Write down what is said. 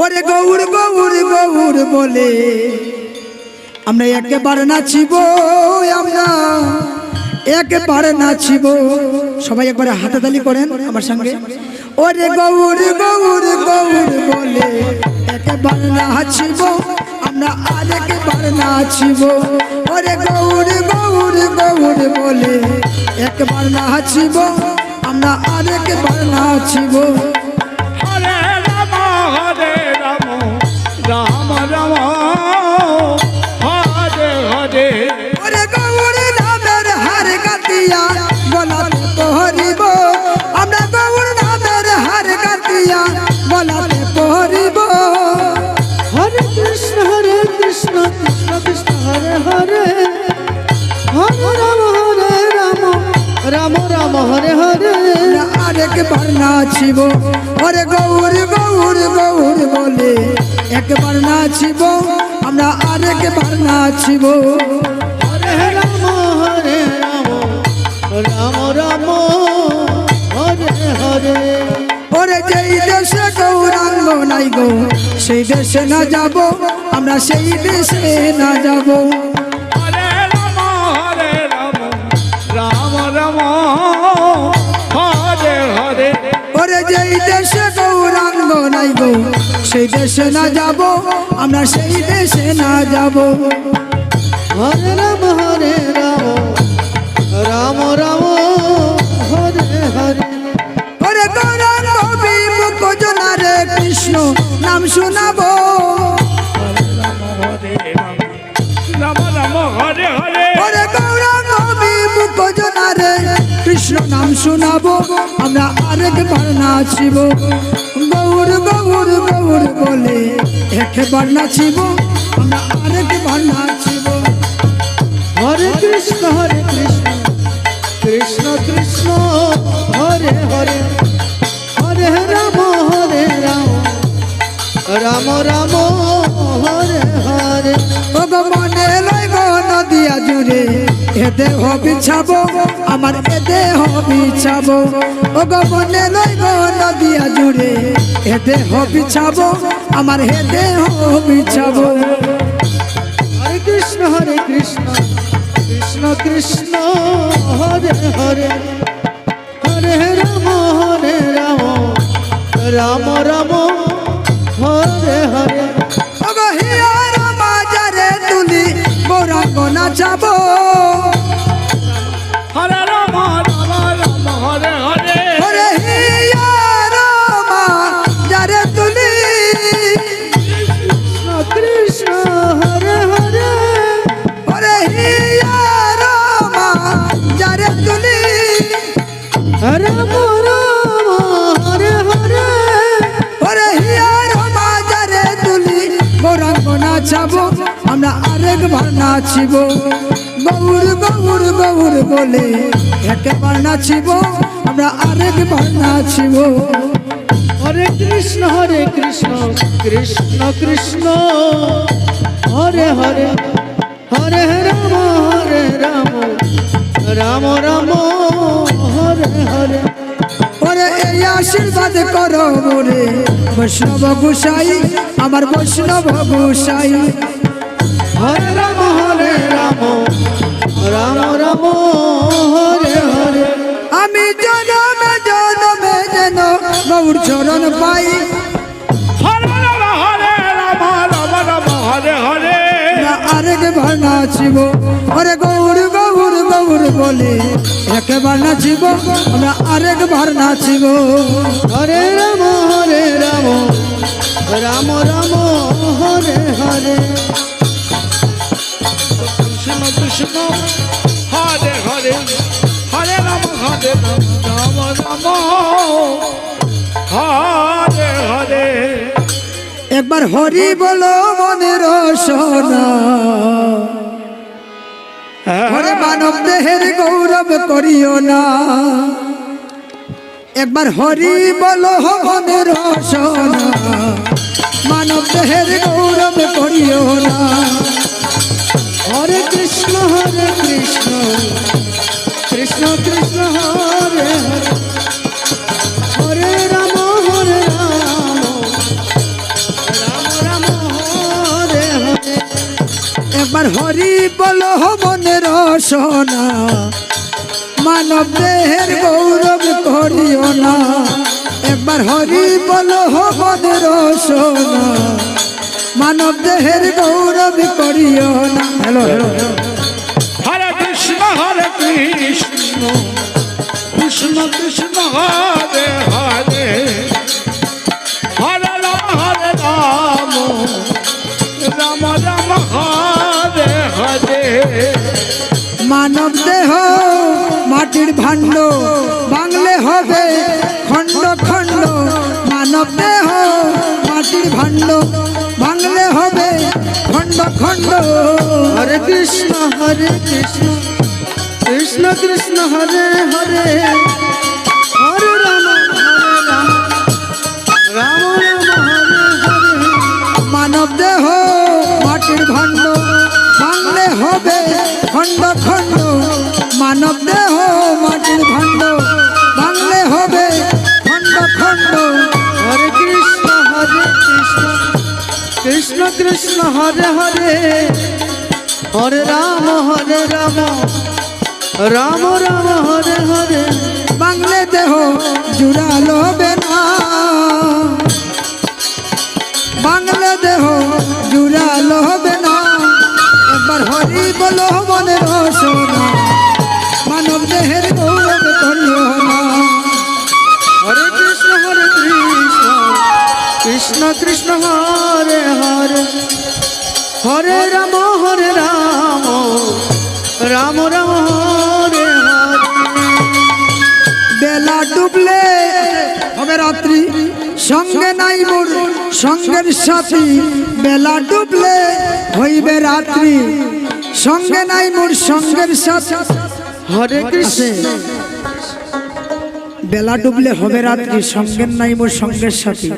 ওরে গৌর গৌর গৌর বলে আমরা একবার নাচিব, আমরা একবার নাচিব। সবাই একবার হাততালি করেন আমার সঙ্গে। ওরে গৌর গৌর গৌর বলে একবার নাচিব, আমরা আরেকবার নাচিব। ওরে গৌর গৌর গৌর বলে একবার নাচিব, আমরা আরেকবার নাচিব। হরে রাম রাম রাম হরে হরে। ওরে গৌর নামের হার কাটিয়া বলাতে পহরিব, আমরা গৌর নামের হার কাটিয়া বলাতে পহরিব। হরে কৃষ্ণ কৃষ্ণ কৃষ্ণ হরে হরে, হরে রাম রাম রাম হরে হরে। আরেকবার নাচিব, ওরে গৌর গৌর গৌর বলে একবার নাচিব, আমরা আরেকবার নাচিব। হরে রাম রাম রাম হরে হরে। ওরে যেই দেশে গৌরাঙ্গ নাই গো সেই দেশে না যাব, আমরা সেই দেশে না যাব। হরে রাম রাম রাম হরে হরে। ওরে যেই দেশে গৌরাঙ্গ নাই গো সেই দেশে না যাব, আমরা সেই দেশে না যাব। হরে রাম রাম রাম হরে হরে। ওরে গৌরাঙ্গ বিমুখ জনারে কৃষ্ণ নাম শোনাবো, রাম রাম হরে হরে। ওরে গৌরাঙ্গ বিমুখ জনারে কৃষ্ণ নাম শোনাবো, আমরা আরেকবার নাচিব। গৌর গৌর গৌর বলে একবার নাচিব, আমরা আরেকবার নাচিব। হরে কৃষ্ণ কৃষ্ণ কৃষ্ণ হরে হরে। হরে রাম রাম রাম হরে হরে। ও গো মনে লই গো নদিয়া জুড়ে এ দেহ বিছাবো, আমার এ দেহ বিছাবো। ও গো মনে লই গো নদিয়া জুড়ে এ দেহ বিছাবো, আমার হে দেহ বিছাবো। হরে কৃষ্ণ কৃষ্ণ কৃষ্ণ হরে হরে। হরে রাম রাম রাম হরে হরে। ও গো হিয়ার বাজারে তুলি গৌরাঙ্গ নাচাবো, হরে রাম রাম হরে হরে। ওরে হিয়ার বাজারে তুলি কৃষ্ণ হরে হরে। ওরে হিয়ার বাজারে তুলি রাম রাম হরে হরে। ওরে হিয়ার বাজারে তুলি গৌরাঙ্গ নাচাবো, আমরা আরেকবার নাচিব। গৌর গৌর গৌর বলে একবার নাচিব, আমরা আরেকবার নাচিব। হরে কৃষ্ণ কৃষ্ণ কৃষ্ণ হরে হরে। হরে রাম রাম রাম হরে হরে। ওরে এই আশীর্বাদ করো মোরে বৈষ্ণব গোসাই, আমার বৈষ্ণব গোসাই। হরে রাম রাম রাম হরে হরে। আমি জনমে জনমে যেন গৌর চরণ পাই, হরে রাম রাম হরে হরে। আমরা আরেকবার নাচিব। ওরে গৌর গৌর গৌর বলে একবার নাচিব, আমরা আরেকবার নাচিব। হরে রাম রাম রাম হরে হরে। কৃষ্ণ কৃষ্ণ হরে হরে। হরে রাম রাম রাম হরে হরে। একবার হরি বলো মনের সোনা, ওরে মানব দেহের গৌরব করিও না। একবার হরি বলো মনের সোনা, মানব দেহের গৌরব করিও না। হরে কৃষ্ণ কৃষ্ণ কৃষ্ণ হরে হরে। হরে রাম একবার হরি বলো মনের সোনা মানব দেহের গৌরব করিও না একবার হরি বলো মনের সোনা মানব দেহের গৌরব করিও না হ্যালো হ্যালো হরে কৃষ্ণ কৃষ্ণ কৃষ্ণ হরে হরে হরে রাম রাম রাম হরে হরে মানব দেহ মাটির ভাণ্ড বাংলে হবে খণ্ড খণ্ড মানব দেহ মাটির ভাণ্ড বাংলে হবে খণ্ড খণ্ড হরে কৃষ্ণ কৃষ্ণ কৃষ্ণ হরে হরে হরে রাম রাম রাম হরে হরে মানব দেহ মাটির ভাণ্ড বাংলে হবে খণ্ড খণ্ড মানব দেহ মাটির ভাণ্ড বাংলে হবে খণ্ড খণ্ড হরে কৃষ্ণ কৃষ্ণ কৃষ্ণ হরে হরে হরে রাম রাম রাম হরে হরে বাংলে দেহ জুড়ালো বেনা বাংলা দেহ জুড়ালো বেনা একবার হরি বলো মনের সোনা মানব দেহের গৌরব করিও না হরে কৃষ্ণ কৃষ্ণ কৃষ্ণ হরে হরে হরে রাম রাম রাম হরে হরে বেলা ডুবলে হবে রাত্রি সঙ্গে নাই মোর সঙ্গের সাথী বেলা ডুবলে হইবে রাত্রি সঙ্গে নাই মোর সঙ্গের সাথী হরে কৃষ্ণ বেলা ডুবলে হবে রাত্রি সঙ্গের নাই মোর সঙ্গের সাথী